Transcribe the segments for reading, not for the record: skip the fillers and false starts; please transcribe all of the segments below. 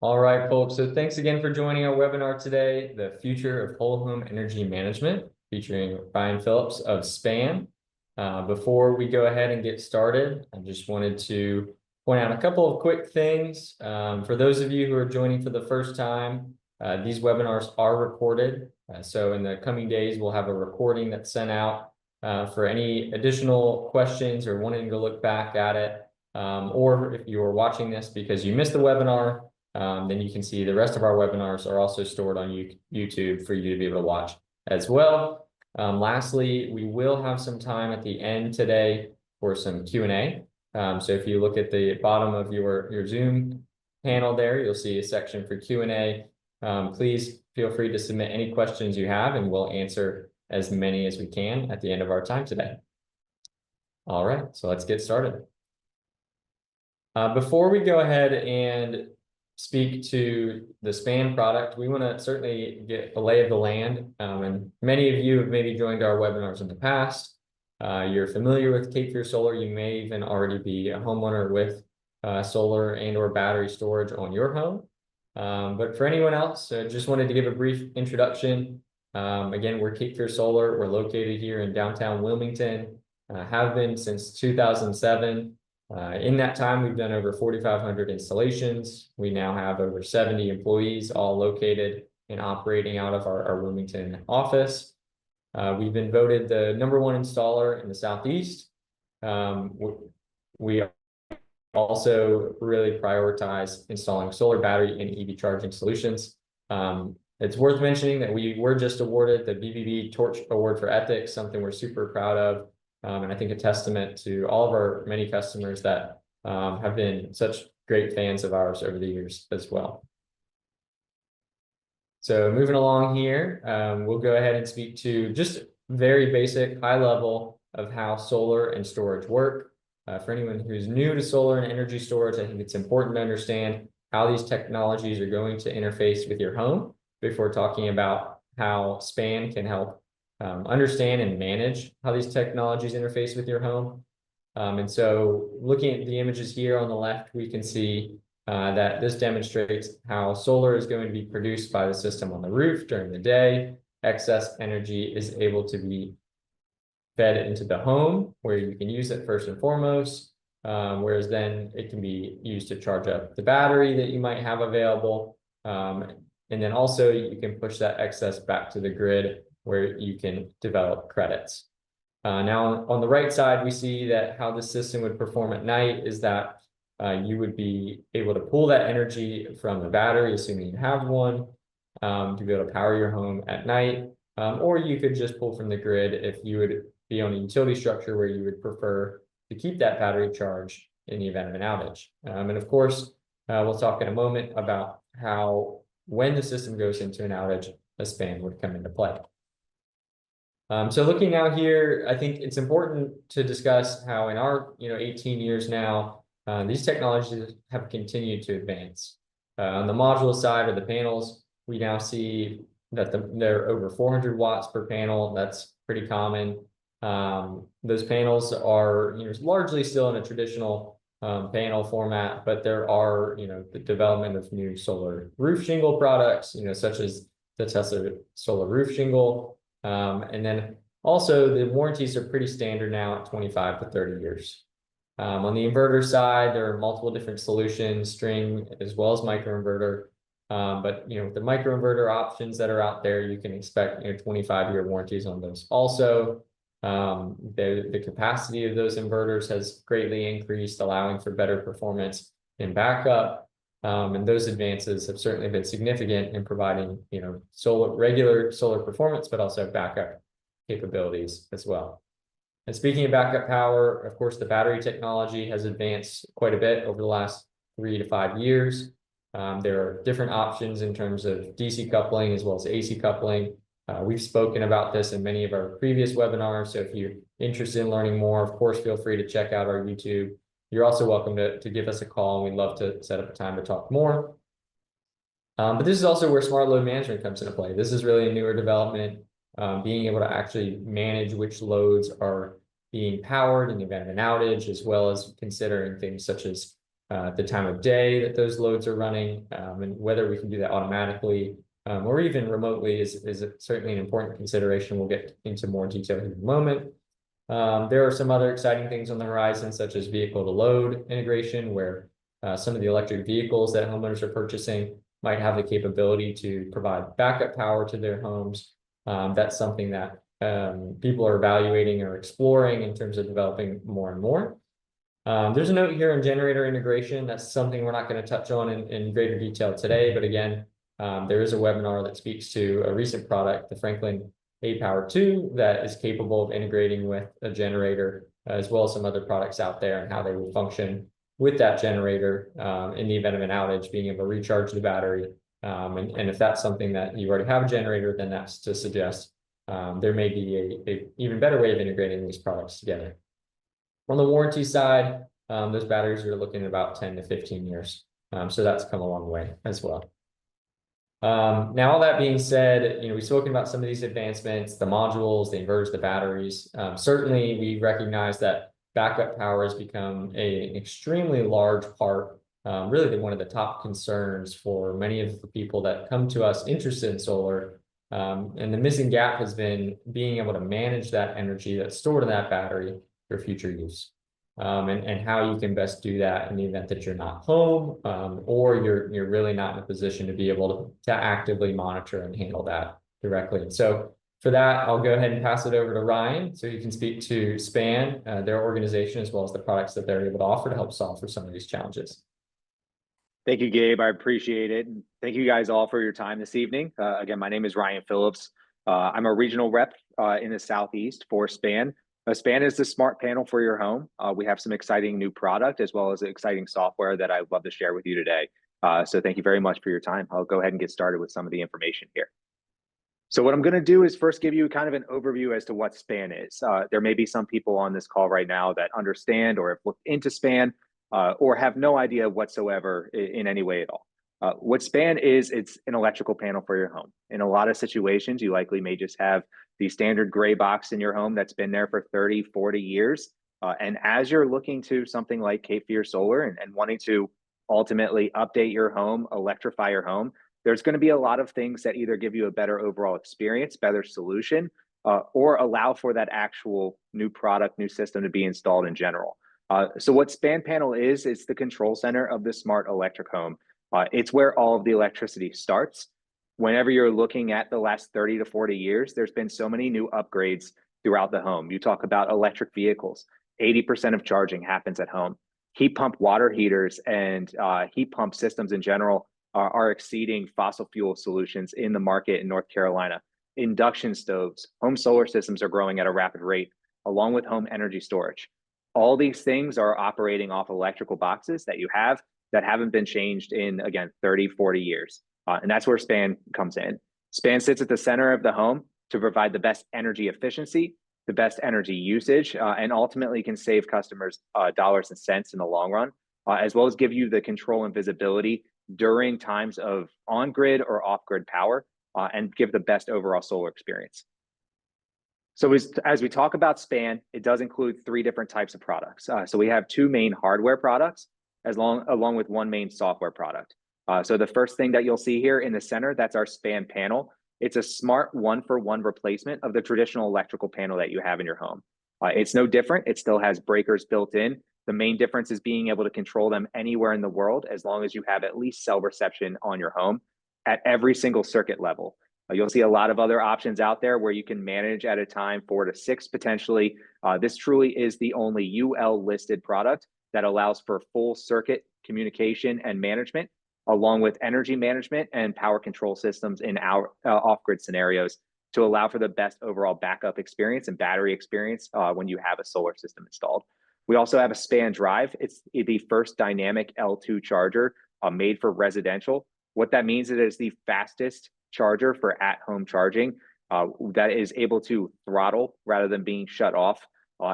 All right, folks. So thanks again for joining our webinar today, The Future of Whole Home Energy Management, featuring Ryan Phillips of SPAN. Before we go ahead and get started, I just wanted to point out a couple of quick things. For those of you who are joining for the first time, these webinars are recorded. So in the coming days, we'll have a recording that's sent out for any additional questions or wanting to look back at it. Or if you are watching this because you missed the webinar, then you can see the rest of our webinars are also stored on YouTube for you to be able to watch as well. Lastly, we will have some time at the end today for some Q&A. So if you look at the bottom of your Zoom panel there, you'll see a section for Q&A. Please feel free to submit any questions you have, and we'll answer as many as we can at the end of our time today. All right, so let's get started. Before we go ahead and speak to the SPAN product, we want to certainly get a lay of the land. And many of you have maybe joined our webinars in the past. You're familiar with Cape Fear Solar. You may even already be a homeowner with solar and or battery storage on your home. But for anyone else, just wanted to give a brief introduction. Again, we're Cape Fear Solar. We're located here in downtown Wilmington, have been since 2007. In that time, we've done over 4,500 installations. We now have over 70 employees, all located and operating out of our Wilmington office. We've been voted the #1 installer in the Southeast. We also really prioritize installing solar, battery, and EV charging solutions. It's worth mentioning that we were just awarded the BBB Torch Award for Ethics, something we're super proud of. And I think a testament to all of our many customers that have been such great fans of ours over the years as well. So moving along here, we'll go ahead and speak to just very basic, high level of how solar and storage work. For anyone who's new to solar and energy storage, I think it's important to understand how these technologies are going to interface with your home before talking about how SPAN can help understand and manage how these technologies interface with your home. And so looking at the images here on the left, we can see that this demonstrates how solar is going to be produced by the system on the roof during the day. Excess energy is able to be fed into the home where you can use it first and foremost, whereas then it can be used to charge up the battery that you might have available. And then also you can push that excess back to the grid where you can develop credits. Now on the right side, we see that how the system would perform at night is that you would be able to pull that energy from the battery, assuming you have one, to be able to power your home at night. Or you could just pull from the grid if you would be on a utility structure where you would prefer to keep that battery charged in the event of an outage. And of course, we'll talk in a moment about how when the system goes into an outage, a SPAN would come into play. So looking out here, I think it's important to discuss how in our 18 years now, these technologies have continued to advance. On the module side of the panels, we now see that they're over 400 watts per panel. That's pretty common. Those panels are largely still in a traditional panel format, but there are the development of new solar roof shingle products, such as the Tesla solar roof shingle. And then also the warranties are pretty standard now at 25 to 30 years. On the inverter side, there are multiple different solutions, string as well as microinverter. But the microinverter options that are out there, you can expect 25-year warranties on those. Also, the capacity of those inverters has greatly increased, allowing for better performance in backup. And those advances have certainly been significant in providing, regular solar performance, but also backup capabilities as well. And speaking of backup power, of course, the battery technology has advanced quite a bit over the last 3 to 5 years. There are different options in terms of DC coupling as well as AC coupling. We've spoken about this in many of our previous webinars. So if you're interested in learning more, of course, feel free to check out our YouTube. You're also welcome to give us a call, and we'd love to set up a time to talk more. But this is also where smart load management comes into play. This is really a newer development, being able to actually manage which loads are being powered in the event of an outage, as well as considering things such as the time of day that those loads are running, and whether we can do that automatically or even remotely is certainly an important consideration. We'll get into more detail in a moment. There are some other exciting things on the horizon, such as vehicle to load integration, where some of the electric vehicles that homeowners are purchasing might have the capability to provide backup power to their homes. That's something that people are evaluating or exploring in terms of developing more and more. There's a note here on generator integration. That's something we're not going to touch on in greater detail today, but again, there is a webinar that speaks to a recent product, the Franklin A-Power 2, that is capable of integrating with a generator, as well as some other products out there and how they will function with that generator in the event of an outage, being able to recharge the battery. And if that's something that you already have a generator, then that's to suggest there may be a even better way of integrating these products together. On the warranty side, those batteries are looking at about 10 to 15 years. So that's come a long way as well. Now, all that being said, we've spoken about some of these advancements, the modules, the inverters, the batteries. Certainly, we recognize that backup power has become an extremely large part, really one of the top concerns for many of the people that come to us interested in solar. And the missing gap has been being able to manage that energy that's stored in that battery for future use. And how you can best do that in the event that you're not home, or you're really not in a position to be able to actively monitor and handle that directly. And so for that, I'll go ahead and pass it over to Ryan so you can speak to SPAN, their organization, as well as the products that they're able to offer to help solve for some of these challenges. Thank you, Gabe. I appreciate it. And thank you guys all for your time this evening. Again, my name is Ryan Phillips. I'm a regional rep in the Southeast for SPAN. SPAN is the smart panel for your home. We have some exciting new product as well as exciting software that I'd love to share with you today. So thank you very much for your time. I'll go ahead and get started with some of the information here. So what I'm going to do is first give you kind of an overview as to what SPAN is. There may be some people on this call right now that understand or have looked into SPAN or have no idea whatsoever in any way at all. What SPAN is, it's an electrical panel for your home. In a lot of situations, you likely may just have the standard gray box in your home that's been there for 30, 40 years. And as you're looking to something like Cape Fear Solar and wanting to ultimately update your home, electrify your home, there's going to be a lot of things that either give you a better overall experience, better solution, or allow for that actual new product, new system to be installed in general. So what SPAN panel is, it's the control center of the smart electric home. It's where all of the electricity starts. Whenever you're looking at the last 30 to 40 years, there's been so many new upgrades throughout the home. You talk about electric vehicles, 80% of charging happens at home. Heat pump water heaters and heat pump systems in general are exceeding fossil fuel solutions in the market in North Carolina. Induction stoves, home solar systems are growing at a rapid rate, along with home energy storage. All these things are operating off electrical boxes that you have that haven't been changed in, again, 30, 40 years. And that's where SPAN comes in. SPAN sits at the center of the home to provide the best energy efficiency, the best energy usage, and ultimately can save customers dollars and cents in the long run, as well as give you the control and visibility during times of on-grid or off-grid power, and give the best overall solar experience. So as we talk about SPAN, it does include 3 different types of products. So we have 2 main hardware products, along with 1 main software product. So the first thing that you'll see here in the center, that's our SPAN panel. It's a smart 1-for-1 replacement of the traditional electrical panel that you have in your home. It's no different. It still has breakers built in. The main difference is being able to control them anywhere in the world, as long as you have at least cell reception on your home at every single circuit level. You'll see a lot of other options out there where you can manage at a time 4 to 6 potentially. This truly is the only UL listed product that allows for full circuit communication and management, along with energy management and power control systems in our off-grid scenarios to allow for the best overall backup experience and battery experience when you have a solar system installed. We also have a SPAN Drive. It's the first dynamic L2 charger made for residential. What that means is it is the fastest charger for at-home charging that is able to throttle rather than being shut off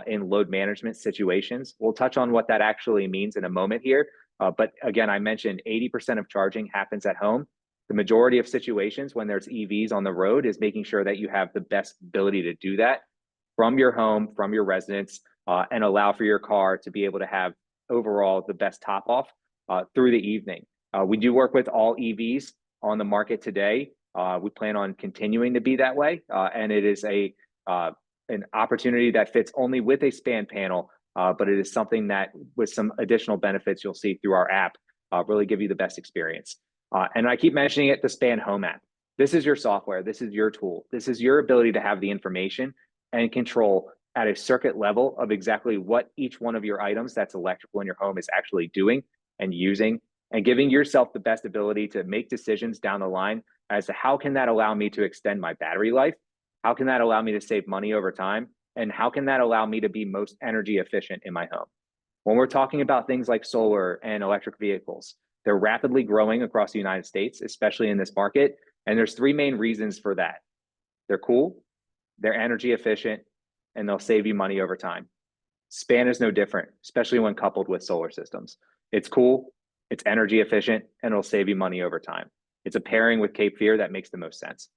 in load management situations. We'll touch on what that actually means in a moment here. But again, I mentioned 80% of charging happens at home. The majority of situations when there's EVs on the road is making sure that you have the best ability to do that from your home, from your residence, and allow for your car to be able to have overall the best top off through the evening. We do work with all EVs on the market today. We plan on continuing to be that way, and it is an opportunity that fits only with a span panel, but it is something that, with some additional benefits you'll see through our app, really give you the best experience. And I keep mentioning it, the Span Home app. This is your software. This is your tool. This is your ability to have the information and control at a circuit level of exactly what each one of your items that's electrical in your home is actually doing and using, and giving yourself the best ability to make decisions down the line as to how can that allow me to extend my battery life? How can that allow me to save money over time? And how can that allow me to be most energy efficient in my home? When we're talking about things like solar and electric vehicles, they're rapidly growing across the United States, especially in this market. And there's three main reasons for that. They're cool, they're energy efficient, and they'll save you money over time. Span is no different, especially when coupled with solar systems. It's cool, it's energy efficient, and it'll save you money over time. It's a pairing with Cape Fear that makes the most sense.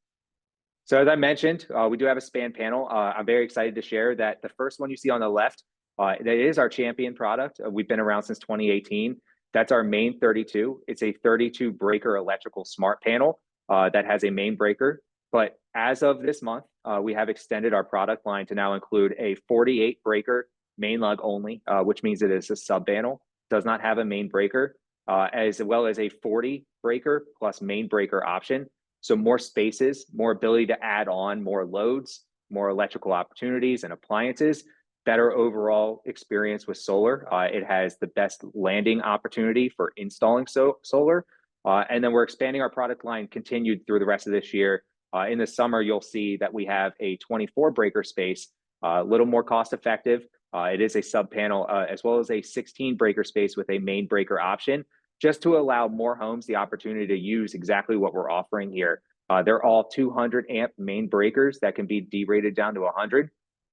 So as I mentioned, we do have a Span panel. I'm very excited to share that the first one you see on the left, that is our champion product. We've been around since 2018. That's our main 32. It's a 32 breaker electrical smart panel that has a main breaker. But as of this month, we have extended our product line to now include a 48 breaker main lug only, which means it is a sub panel, does not have a main breaker, as well as a 40 breaker plus main breaker option. So more spaces, more ability to add on more loads, more electrical opportunities and appliances, better overall experience with solar. It has the best landing opportunity for installing solar. And then we're expanding our product line continued through the rest of this year. In the summer, you'll see that we have a 24 breaker space, a little more cost effective. It is a sub panel, as well as a 16 breaker space with a main breaker option, just to allow more homes the opportunity to use exactly what we're offering here. They're all 200 amp main breakers that can be derated down to 100.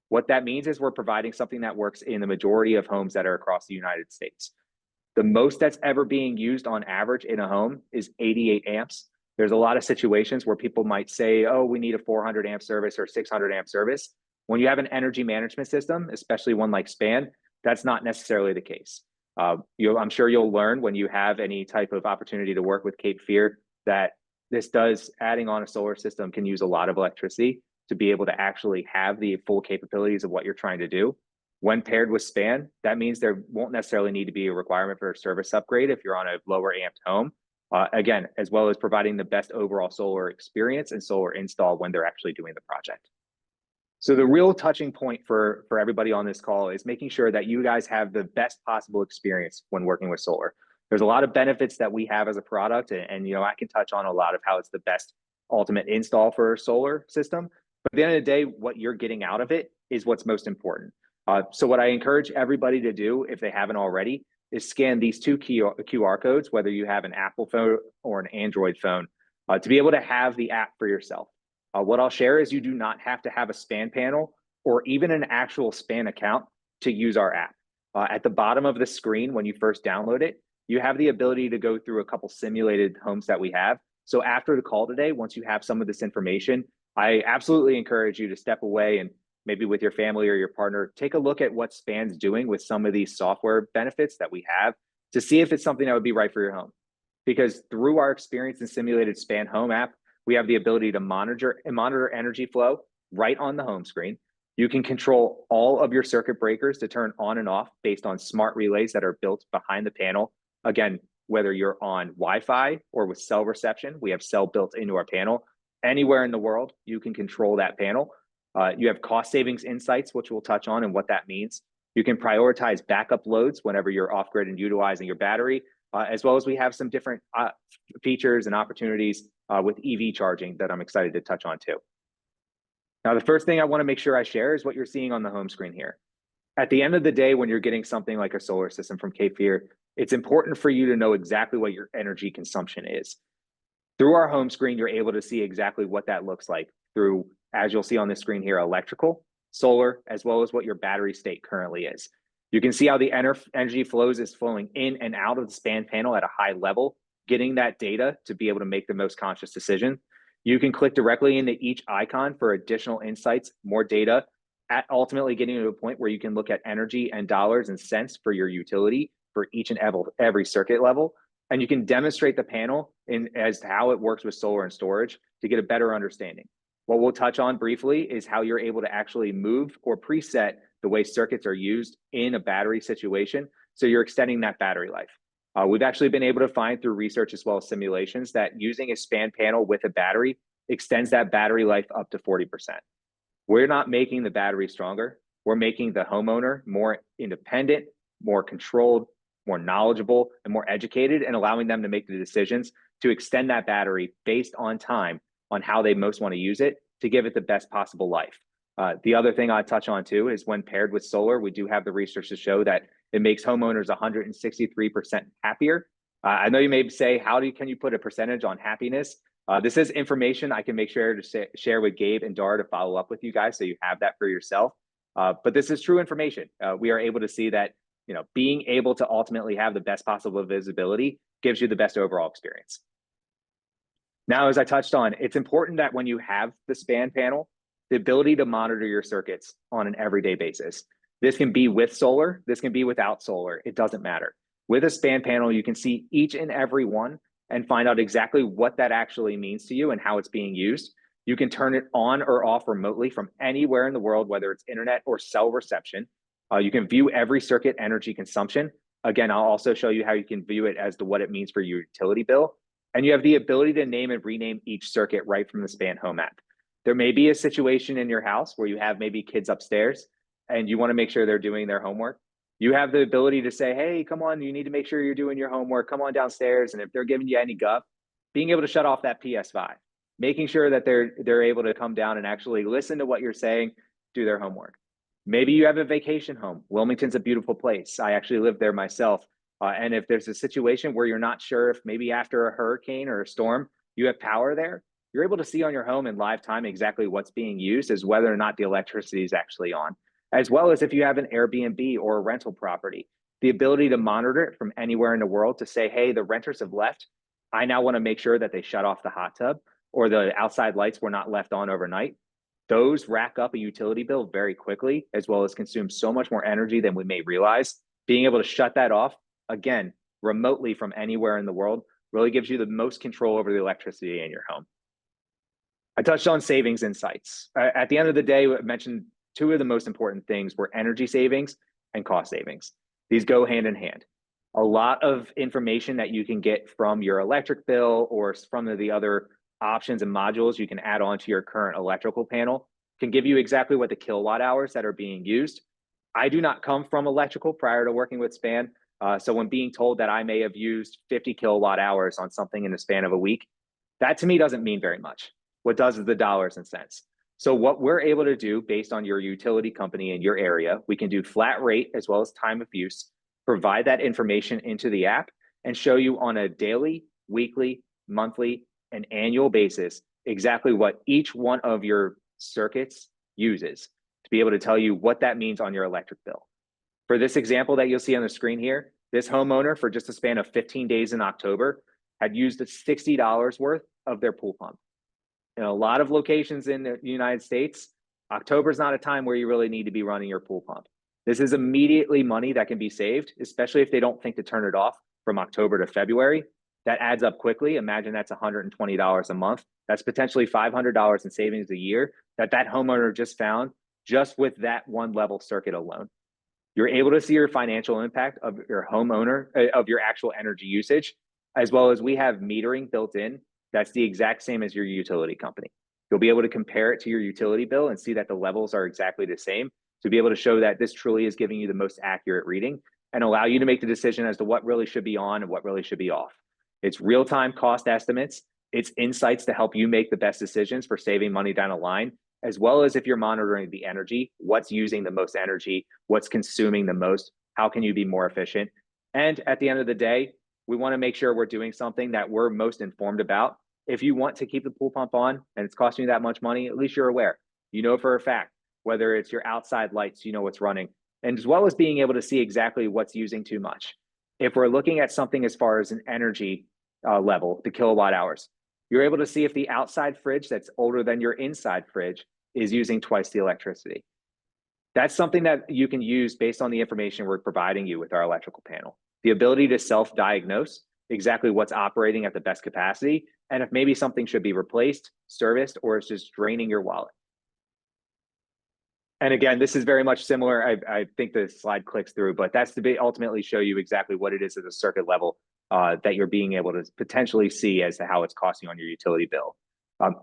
What that means is we're providing something that works in the majority of homes that are across the United States. The most that's ever being used on average in a home is 88 amps. There's a lot of situations where people might say, oh, we need a 400 amp service or 600 amp service. When you have an energy management system, especially one like Span, that's not necessarily the case. I'm sure you'll learn when you have any type of opportunity to work with Cape Fear that adding on a solar system can use a lot of electricity to be able to actually have the full capabilities of what you're trying to do. When paired with Span, that means there won't necessarily need to be a requirement for a service upgrade if you're on a lower amped home. Again, as well as providing the best overall solar experience and solar install when they're actually doing the project. So the real touching point for everybody on this call is making sure that you guys have the best possible experience when working with solar. There's a lot of benefits that we have as a product, and I can touch on a lot of how it's the best ultimate install for a solar system. But at the end of the day, what you're getting out of it is what's most important. So what I encourage everybody to do, if they haven't already, is scan these two QR codes, whether you have an Apple phone or an Android phone, to be able to have the app for yourself. What I'll share is you do not have to have a Span panel or even an actual Span account to use our app. At the bottom of the screen, when you first download it, you have the ability to go through a couple simulated homes that we have. So after the call today, once you have some of this information, I absolutely encourage you to step away and maybe with your family or your partner, take a look at what Span's doing with some of these software benefits that we have to see if it's something that would be right for your home. Because through our experience in simulated Span Home app, we have the ability to monitor energy flow right on the home screen. You can control all of your circuit breakers to turn on and off based on smart relays that are built behind the panel. Again, whether you're on Wi-Fi or with cell reception, we have cell built into our panel. Anywhere in the world, you can control that panel. You have cost savings insights, which we'll touch on and what that means. You can prioritize backup loads whenever you're off grid and utilizing your battery, as well as we have some different features and opportunities with EV charging that I'm excited to touch on too. Now, the first thing I want to make sure I share is what you're seeing on the home screen here. At the end of the day, when you're getting something like a solar system from Cape Fear, it's important for you to know exactly what your energy consumption is. Through our home screen, you're able to see exactly what that looks like through, as you'll see on the screen here, electrical, solar, as well as what your battery state currently is. You can see how the energy flows is flowing in and out of the Span panel at a high level, getting that data to be able to make the most conscious decision. You can click directly into each icon for additional insights, more data, at ultimately getting to a point where you can look at energy and dollars and cents for your utility for each and every circuit level. And you can demonstrate the panel as to how it works with solar and storage to get a better understanding. What we'll touch on briefly is how you're able to actually move or preset the way circuits are used in a battery situation, so you're extending that battery life. We've actually been able to find through research as well as simulations that using a span panel with a battery extends that battery life up to 40%. We're not making the battery stronger. We're making the homeowner more independent, more controlled, more knowledgeable, and more educated, and allowing them to make the decisions to extend that battery based on time on how they most want to use it to give it the best possible life. The other thing I touch on too is when paired with solar, we do have the research to show that it makes homeowners 163% happier. I know you may say, can you put a percentage on happiness? This is information I can make sure to share with Gabe and Dar to follow up with you guys so you have that for yourself. But this is true information. We are able to see that being able to ultimately have the best possible visibility gives you the best overall experience. Now, as I touched on, it's important that when you have the span panel, the ability to monitor your circuits on an everyday basis. This can be with solar, this can be without solar, it doesn't matter. With a span panel, you can see each and every one and find out exactly what that actually means to you and how it's being used. You can turn it on or off remotely from anywhere in the world, whether it's internet or cell reception. You can view every circuit energy consumption. Again, I'll also show you how you can view it as to what it means for your utility bill. And you have the ability to name and rename each circuit right from the Span Home app. There may be a situation in your house where you have maybe kids upstairs and you want to make sure they're doing their homework. You have the ability to say, hey, come on, you need to make sure you're doing your homework. Come on downstairs. And if they're giving you any guff, being able to shut off that PS5, making sure that they're able to come down and actually listen to what you're saying, do their homework. Maybe you have a vacation home. Wilmington's a beautiful place. I actually live there myself. And if there's a situation where you're not sure if maybe after a hurricane or a storm, you have power there, you're able to see on your home in live time exactly what's being used as whether or not the electricity is actually on, as well as if you have an Airbnb or a rental property, the ability to monitor it from anywhere in the world to say, hey, the renters have left. I now want to make sure that they shut off the hot tub or the outside lights were not left on overnight. Those rack up a utility bill very quickly, as well as consume so much more energy than we may realize. Being able to shut that off, again, remotely from anywhere in the world, really gives you the most control over the electricity in your home. I touched on savings insights. At the end of the day, I mentioned two of the most important things were energy savings and cost savings. These go hand in hand. A lot of information that you can get from your electric bill or from the other options and modules you can add on to your current electrical panel can give you exactly what the kilowatt hours that are being used. I do not come from electrical prior to working with Span. So when being told that I may have used 50 kilowatt hours on something in the span of a week, that to me doesn't mean very much. What does is the dollars and cents. So what we're able to do based on your utility company in your area, we can do flat rate as well as time of use, provide that information into the app and show you on a daily, weekly, monthly, and annual basis exactly what each one of your circuits uses to be able to tell you what that means on your electric bill. For this example that you'll see on the screen here, this homeowner for just a span of 15 days in October had used $60 worth of their pool pump. In a lot of locations in the United States, October is not a time where you really need to be running your pool pump. This is immediately money that can be saved, especially if they don't think to turn it off from October to February. That adds up quickly. Imagine that's $120 a month. That's potentially $500 in savings a year that homeowner just found just with that one level circuit alone. You're able to see your financial impact of your homeowner, of your actual energy usage, as well as we have metering built in. That's the exact same as your utility company. You'll be able to compare it to your utility bill and see that the levels are exactly the same to be able to show that this truly is giving you the most accurate reading and allow you to make the decision as to what really should be on and what really should be off. It's real-time cost estimates. It's insights to help you make the best decisions for saving money down the line, as well as if you're monitoring the energy, what's using the most energy, what's consuming the most, how can you be more efficient? And at the end of the day, we want to make sure we're doing something that we're most informed about. If you want to keep the pool pump on and it's costing you that much money, at least you're aware. You know for a fact, whether it's your outside lights, you know what's running, and as well as being able to see exactly what's using too much. If we're looking at something as far as an energy level, the kilowatt hours, you're able to see if the outside fridge that's older than your inside fridge is using twice the electricity. That's something that you can use based on the information we're providing you with our electrical panel. the ability to self-diagnose exactly what's operating at the best capacity, and if maybe something should be replaced, serviced, or it's just draining your wallet. And again, this is very much similar. I think the slide clicks through, but that's to ultimately show you exactly what it is at the circuit level that you're being able to potentially see as to how it's costing on your utility bill.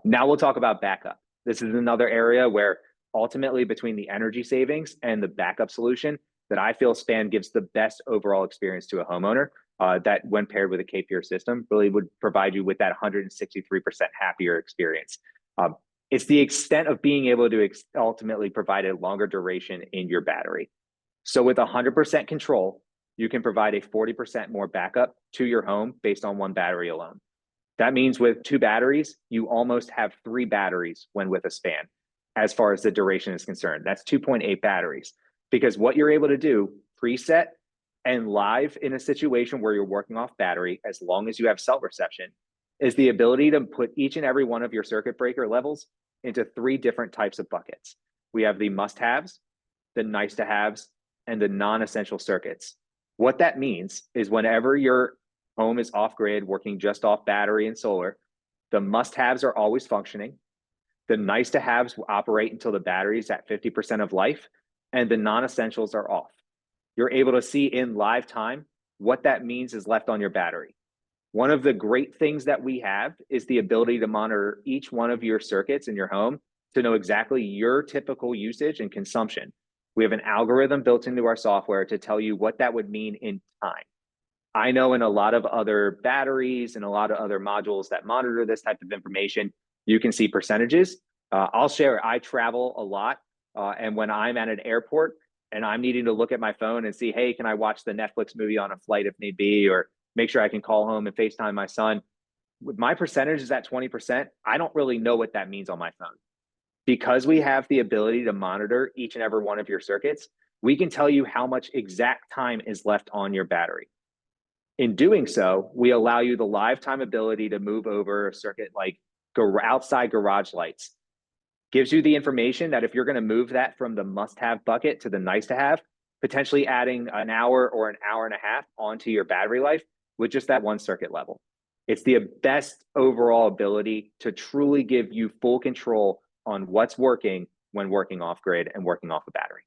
Now we'll talk about backup. This is another area where ultimately between the energy savings and the backup solution that I feel SPAN gives the best overall experience to a homeowner that when paired with a KPR system really would provide you with that 163% happier experience. It's the extent of being able to ultimately provide a longer duration in your battery. So with 100% control, you can provide a 40% more backup to your home based on one battery alone. That means with 2 batteries, you almost have 3 batteries when with a SPAN, as far as the duration is concerned. That's 2.8 batteries. Because what you're able to do, preset and live in a situation where you're working off battery, as long as you have cell reception, is the ability to put each and every one of your circuit breaker levels into 3 different types of buckets. We have the must-haves, the nice-to-haves, and the non-essential circuits. What that means is whenever your home is off-grid, working just off battery and solar, the must-haves are always functioning. The nice-to-haves will operate until the battery is at 50% of life, and the non-essentials are off. You're able to see in live time what that means is left on your battery. One of the great things that we have is the ability to monitor each one of your circuits in your home to know exactly your typical usage and consumption. We have an algorithm built into our software to tell you what that would mean in time. I know in a lot of other batteries and a lot of other modules that monitor this type of information, you can see percentages. I'll share, I travel a lot. And when I'm at an airport and I'm needing to look at my phone and see, hey, can I watch the Netflix movie on a flight if need be, or make sure I can call home and FaceTime my son. With my percentage is at 20%, I don't really know what that means on my phone. Because we have the ability to monitor each and every one of your circuits, we can tell you how much exact time is left on your battery. In doing so, we allow you the live time ability to move over a circuit like outside garage lights. Gives you the information that if you're going to move that from the must-have bucket to the nice-to-have, potentially adding an hour or an hour and a half onto your battery life with just that one circuit level. It's the best overall ability to truly give you full control on what's working when working off grid and working off a battery.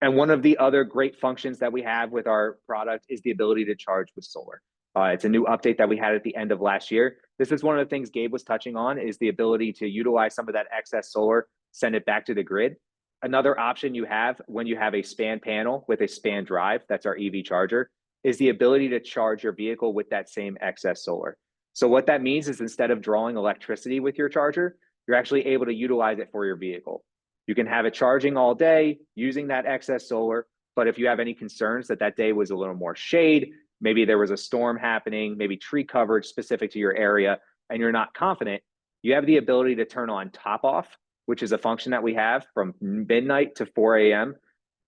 And one of the other great functions that we have with our product is the ability to charge with solar. It's a new update that we had at the end of last year. This is one of the things Gabe was touching on, is the ability to utilize some of that excess solar, send it back to the grid. Another option you have when you have a SPAN panel with a SPAN drive, that's our EV charger, is the ability to charge your vehicle with that same excess solar. So what that means is instead of drawing electricity with your charger, you're actually able to utilize it for your vehicle. You can have it charging all day using that excess solar, but if you have any concerns that that day was a little more shade, maybe there was a storm happening, maybe tree coverage specific to your area, and you're not confident, you have the ability to turn on top off, which is a function that we have from midnight to 4 a.m.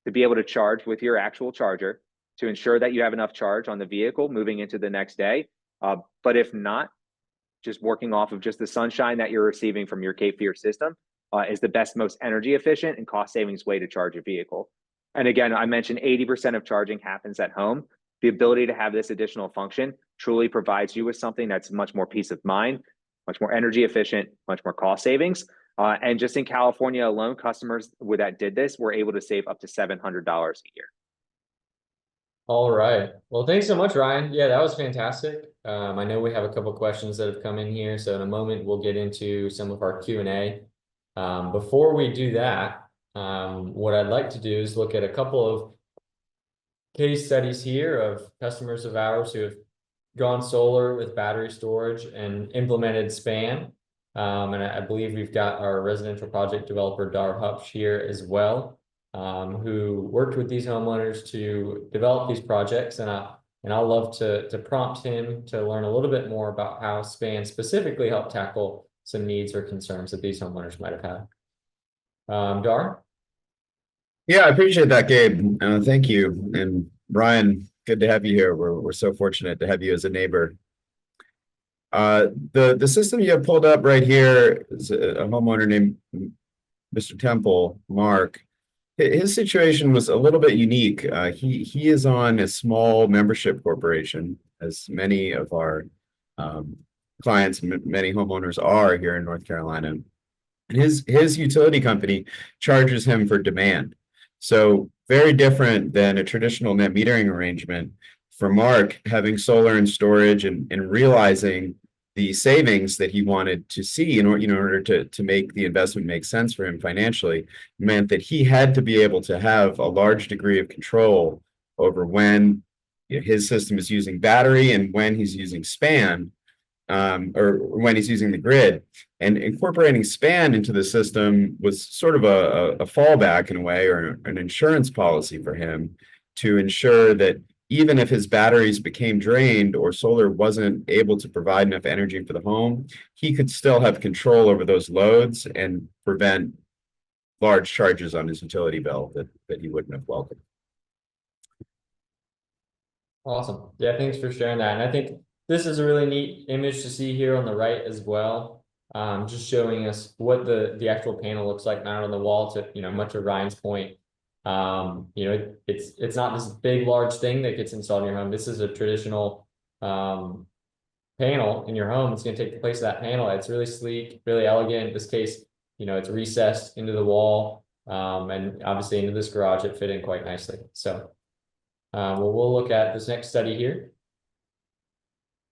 to be able to charge with your actual charger to ensure that you have enough charge on the vehicle moving into the next day. But if not, just working off of just the sunshine that you're receiving from your Cape Fear system is the best, most energy efficient and cost savings way to charge a vehicle. And again, I mentioned 80% of charging happens at home. The ability to have this additional function truly provides you with something that's much more peace of mind, much more energy efficient, much more cost savings. And just in California alone, customers that did this were able to save up to $700 a year. All right. Well, thanks so much, Ryan. Yeah, that was fantastic. I know we have a couple questions that have come in here, so in a moment we'll get into some of our Q&A. Before we do that, what I'd like to do is look at a couple of case studies here of customers of ours who have gone solar with battery storage and implemented SPAN. And I believe we've got our residential project developer, Dar Hupsch, here as well, who worked with these homeowners to develop these projects. And I'll love to prompt him to learn a little bit more about how SPAN specifically helped tackle some needs or concerns that these homeowners might have had. Dar? Yeah, I appreciate that, Gabe. Thank you. And Ryan, good to have you here. We're so fortunate to have you as a neighbor. The system you have pulled up right here is a homeowner named Mr. Temple, Mark. His situation was a little bit unique. He is on a small membership corporation, as many of our um, clients, many homeowners are here in North Carolina. And his utility company charges him for demand. So very different than a traditional net metering arrangement. For Mark, having solar and storage and realizing the savings that he wanted to see in order to make the investment make sense for him financially meant that he had to be able to have a large degree of control over when his system is using battery and when he's using span, or when he's using the grid. And incorporating span into the system was sort of a fallback in a way, or an insurance policy for him to ensure that even if his batteries became drained or solar wasn't able to provide enough energy for the home, he could still have control over those loads and prevent large charges on his utility bill that he wouldn't have welcomed. Awesome. Yeah, thanks for sharing that. And I think this is a really neat image to see here on the right as well. Just showing us what the actual panel looks like mounted on the wall to, much of Ryan's point. It's not this big, large thing that gets installed in your home. This is a traditional panel in your home. It's going to take the place of that panel. It's really sleek, really elegant. In this case, it's recessed into the wall, and obviously into this garage, it fit in quite nicely. So we'll look at this next study here.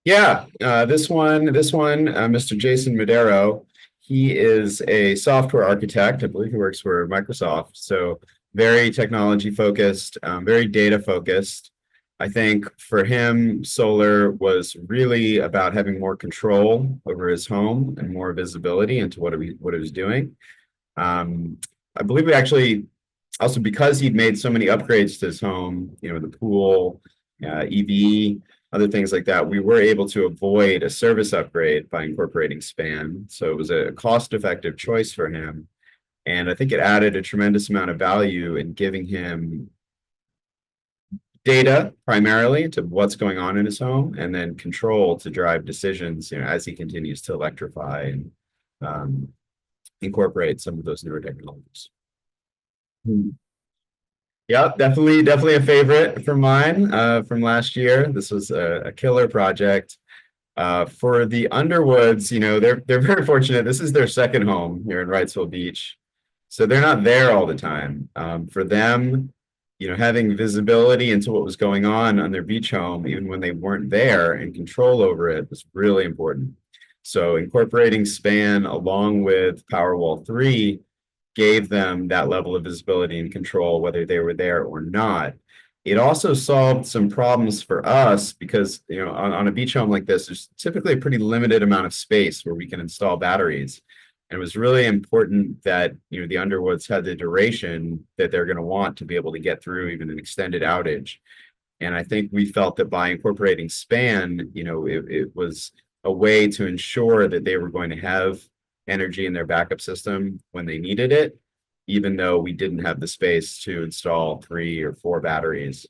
Yeah, this one, Mr. Jason Madero, he is a software architect. I believe he works for Microsoft. So very technology focused, very data focused. I think for him, solar was really about having more control over his home and more visibility into what it was doing. I believe we actually also, because he'd made so many upgrades to his home, the pool, EV, other things like that, we were able to avoid a service upgrade by incorporating span. So it was a cost-effective choice for him. And I think it added a tremendous amount of value in giving him data primarily to what's going on in his home, and then control to drive decisions, as he continues to electrify and incorporate some of those newer technologies. Yeah, definitely a favorite from mine from last year. This was a killer project. For the Underwoods, they're very fortunate. This is their second home here in Wrightsville Beach. So they're not there all the time. For them, having visibility into what was going on their beach home, even when they weren't there, and control over it was really important. So incorporating span along with Powerwall 3 gave them that level of visibility and control, whether they were there or not. It also solved some problems for us because, on a beach home like this, there's typically a pretty limited amount of space where we can install batteries. And it was really important that, the Underwoods had the duration that they're going to want to be able to get through even an extended outage. And I think we felt that by incorporating span, it was a way to ensure that they were going to have energy in their backup system when they needed it, even though we didn't have the space to install 3 or 4 batteries.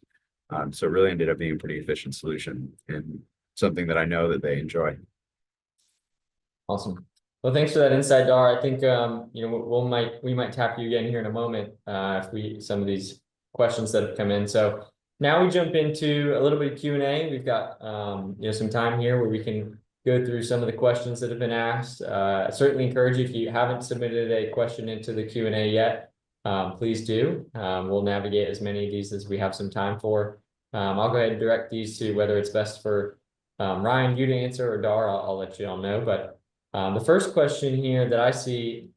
So it really ended up being a pretty efficient solution and something that I know that they enjoy. Awesome. Well, thanks for that insight, Dar. I think we might tap you again here in a moment if some of these questions that have come in. So now we jump into a little bit of Q&A. We've got some time here where we can go through some of the questions that have been asked. I certainly encourage you, if you haven't submitted a question into the Q&A yet, please do. We'll navigate as many of these as we have some time for. I'll go ahead and direct these to whether it's best for Ryan, you to answer, or Dar. I'll let you all know. But the first question here that I see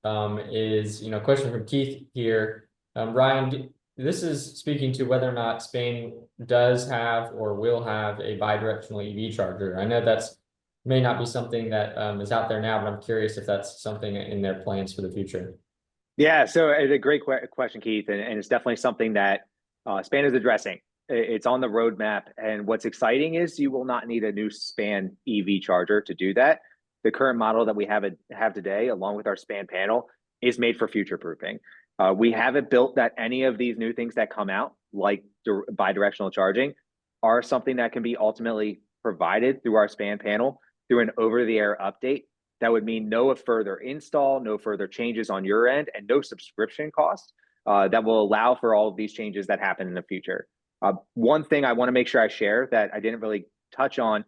is a question from Keith here. Ryan, this is speaking to whether or not Spain does have or will have a bidirectional EV charger. I know that's may not be something that is out there now, but I'm curious if that's something in their plans for the future. Yeah, so it's a great question, Keith, and it's definitely something that Spain is addressing. It's on the roadmap, and what's exciting is you will not need a new Span EV charger to do that. The current model that we have today, along with our Span panel, is made for future proofing. We haven't built that any of these new things that come out, like bidirectional charging, are something that can be ultimately provided through our Span panel through an over-the-air update. That would mean no further install, no further changes on your end, and no subscription costs. that will allow for all of these changes that happen in the future. One thing I want to make sure I share that I didn't really touch on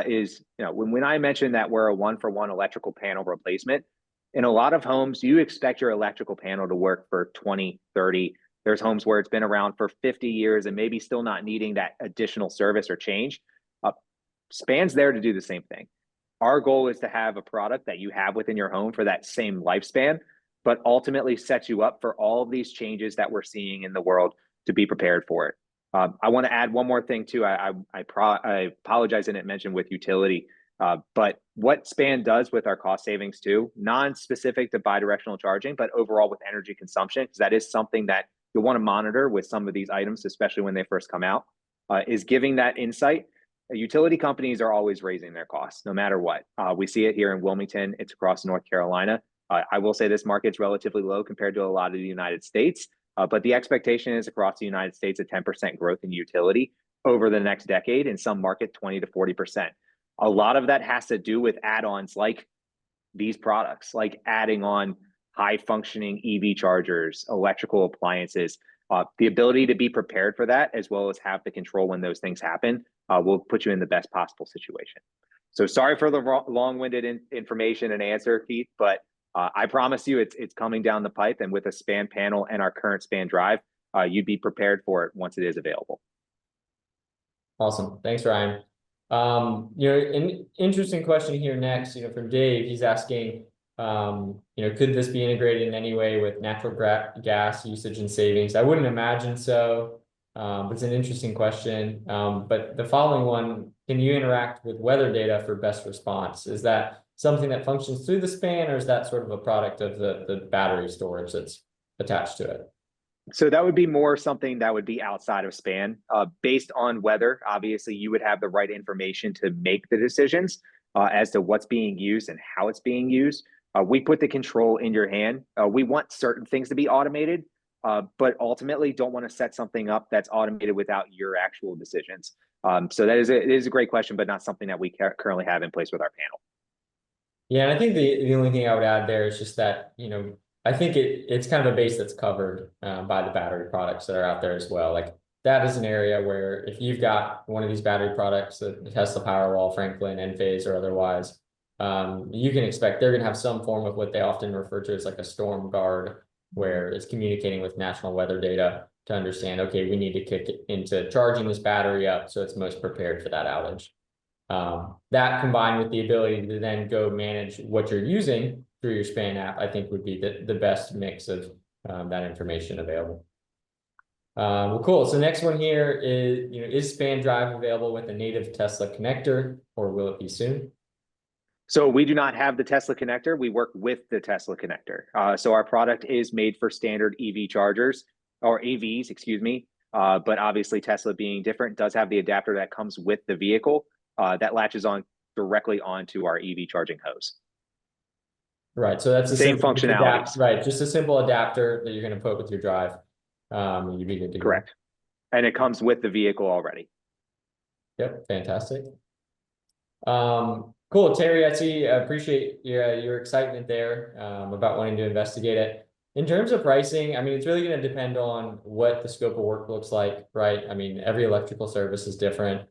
is, when I mentioned that we're a 1-for-1 electrical panel replacement, in a lot of homes, you expect your electrical panel to work for 20, 30. There's homes where it's been around for 50 years and maybe still not needing that additional service or change. Span's there to do the same thing. Our goal is to have a product that you have within your home for that same lifespan, but ultimately sets you up for all of these changes that we're seeing in the world to be prepared for it. I want to add one more thing too. I apologize I didn't mention with utility, but what Span does with our cost savings too, non-specific to bidirectional charging, but overall with energy consumption, because that is something that you'll want to monitor with some of these items, especially when they first come out, is giving that insight. Utility companies are always raising their costs, no matter what. We see it here in Wilmington. It's across North Carolina. I will say this market's relatively low compared to a lot of the United States, but the expectation is across the United States a 10% growth in utility over the next decade, in some market 20 to 40%. A lot of that has to do with add-ons like these products, like adding on high functioning EV chargers, electrical appliances. The ability to be prepared for that, as well as have the control when those things happen, will put you in the best possible situation. So sorry for the long-winded information and answer, Keith, but I promise you it's coming down the pipe, and with a Span panel and our current Span drive, you'd be prepared for it once it is available. Awesome. Thanks, Ryan. An interesting question here next, from Dave. He's asking, could this be integrated in any way with natural gas usage and savings? I wouldn't imagine so, but it's an interesting question. But the following one, can you interact with weather data for best response? Is that something that functions through the Span, or is that sort of a product of the battery storage that's attached to it? So that would be more something that would be outside of Span. Based on weather, obviously you would have the right information to make the decisions as to what's being used and how it's being used. We put the control in your hand. We want certain things to be automated, but ultimately don't want to set something up that's automated without your actual decisions. So it is a great question, but not something that we currently have in place with our panel. Yeah, and I think the only thing I would add there is just that, I think it's kind of a base that's covered by the battery products that are out there as well. Like, that is an area where if you've got one of these battery products, the Tesla Powerwall, Franklin, Enphase, or otherwise, you can expect they're going to have some form of what they often refer to as like a storm guard, where it's communicating with national weather data to understand, okay, we need to kick it into charging this battery up so it's most prepared for that outage. That combined with the ability to then go manage what you're using through your Span app, I think would be the best mix of that information available. Well, cool. So next one here is Span Drive available with a native Tesla connector, or will it be soon? So we do not have the Tesla connector. We work with the Tesla connector. So our product is made for standard EV chargers, or AVs, excuse me. But obviously Tesla, being different, does have the adapter that comes with the vehicle that latches on directly onto our EV charging hose. Right. So that's the same functionality. Right. Just a simple adapter that you're going to put with your drive. You'd be good to go. Correct. And it comes with the vehicle already. Yep. Fantastic. Cool. Terry, I see. I appreciate your excitement there about wanting to investigate it. In terms of pricing, I mean, it's really going to depend on what the scope of work looks like, right? I mean, every electrical service is different.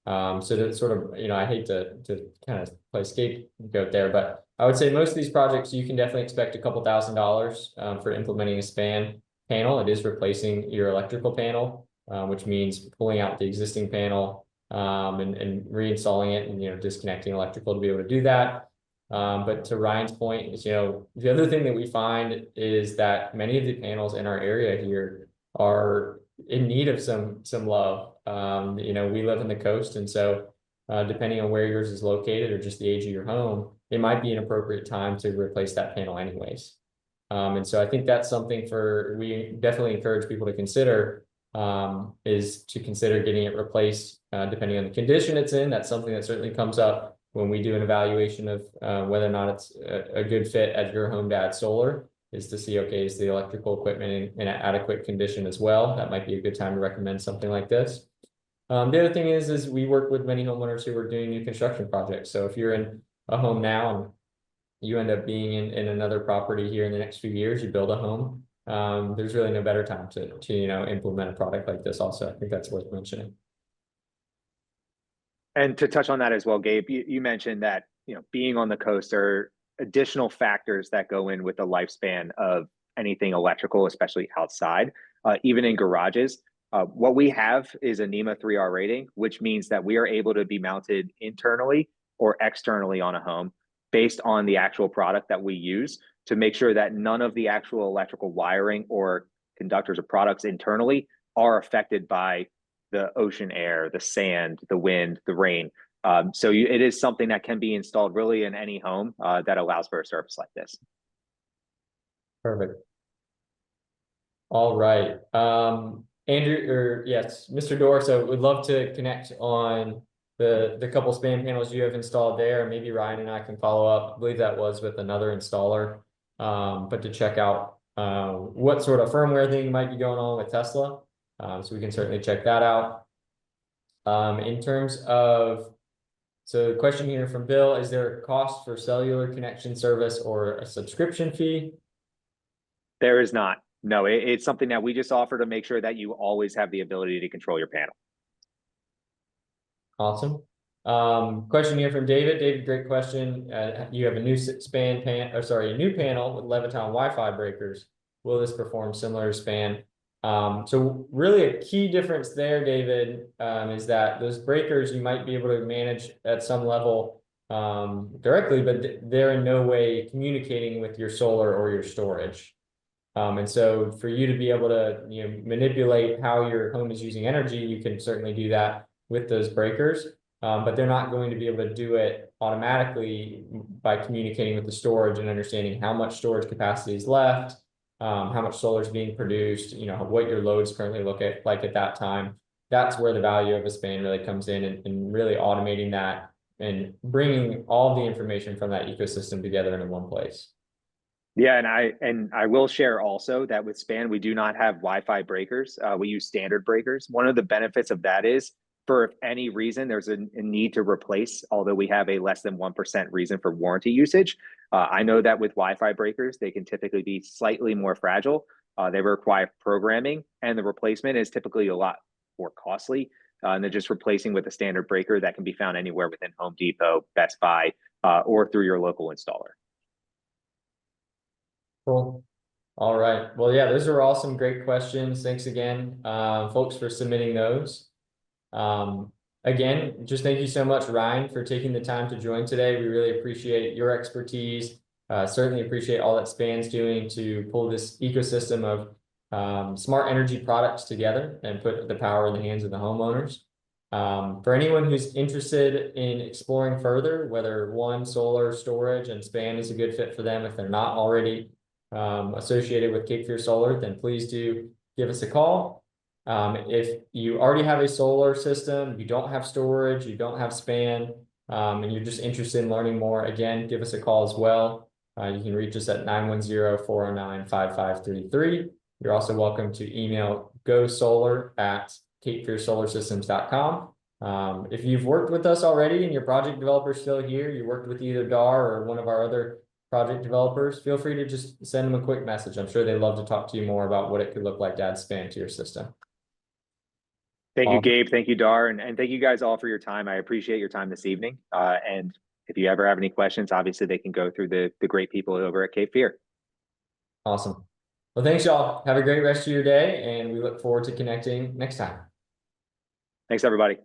So that sort of, I hate to kind of play scapegoat there, but I would say most of these projects, you can definitely expect a couple $1,000s for implementing a Span panel. It is replacing your electrical panel, which means pulling out the existing panel and reinstalling it and, disconnecting electrical to be able to do that. But to Ryan's point is, the other thing that we find is that many of the panels in our area here are in need of some love. We live on the coast, and so depending on where yours is located or just the age of your home, it might be an appropriate time to replace that panel anyways. And so I think that's something we definitely encourage people to consider, is to consider getting it replaced depending on the condition it's in. That's something that certainly comes up when we do an evaluation of whether or not it's a good fit at your home to add solar, is to see, okay, is the electrical equipment in adequate condition as well? That might be a good time to recommend something like this. The other thing is we work with many homeowners who are doing new construction projects. So if you're in a home now and you end up being in another property here in the next few years, you build a home, there's really no better time to implement a product like this also. I think that's worth mentioning. And to touch on that as well, Gabe, you mentioned that, being on the coast are additional factors that go in with the lifespan of anything electrical, especially outside, even in garages. What we have is a NEMA 3R rating, which means that we are able to be mounted internally or externally on a home based on the actual product that we use to make sure that none of the actual electrical wiring or conductors or products internally are affected by the ocean air, the sand, the wind, the rain. So it is something that can be installed really in any home that allows for a service like this. Perfect. All right. Andrew, or yes, Mr. Dorr, so we'd love to connect on the couple span panels you have installed there. Maybe Ryan and I can follow up. I believe that was with another installer, but to check out what sort of firmware thing might be going on with Tesla. So we can certainly check that out. In terms of, so the question here from Bill, is there a cost for cellular connection service or a subscription fee? There is not. No, it's something that we just offer to make sure that you always have the ability to control your panel. Awesome. Question here from David. David, great question. You have a new a new panel with Leviton Wi-Fi breakers. Will this perform similar to span? So really a key difference there, David, is that those breakers you might be able to manage at some level directly, but they're in no way communicating with your solar or your storage. And so for you to be able to manipulate how your home is using energy, you can certainly do that with those breakers, but they're not going to be able to do it automatically by communicating with the storage and understanding how much storage capacity is left, how much solar is being produced, what your loads currently look like at that time. That's where the value of a span really comes in, and really automating that and bringing all the information from that ecosystem together into one place. Yeah, and I will share also that with span, we do not have Wi-Fi breakers. We use standard breakers. One of the benefits of that is, for if any reason there's a need to replace, although we have a less than 1% reason for warranty usage. I know that with Wi-Fi breakers, they can typically be slightly more fragile. They require programming, and the replacement is typically a lot more costly than just replacing with a standard breaker that can be found anywhere within Home Depot, Best Buy, or through your local installer. Cool. All right. Well, yeah, those are all some great questions. Thanks again, folks, for submitting those. Again, just thank you so much, Ryan, for taking the time to join today. We really appreciate your expertise. Certainly appreciate all that Span's doing to pull this ecosystem of smart energy products together and put the power in the hands of the homeowners. For anyone who's interested in exploring further, whether solar storage and Span is a good fit for them, if they're not already associated with Cape Fear Solar, then please do give us a call. If you already have a solar system, you don't have storage, you don't have Span, and you're just interested in learning more, again, give us a call as well. You can reach us at 910-409-5533. You're also welcome to email gosolar@capefearsolarsystems.com. If you've worked with us already and your project developer is still here, you worked with either Dar or one of our other project developers, feel free to just send them a quick message. I'm sure they'd love to talk to you more about what it could look like to add Span to your system. Thank you, Gabe. Thank you, Dar. And thank you guys all for your time. I appreciate your time this evening. And if you ever have any questions, obviously they can go through the great people over at Cape Fear. Awesome. Well, thanks, y'all. Have a great rest of your day, and we look forward to connecting next time. Thanks, everybody.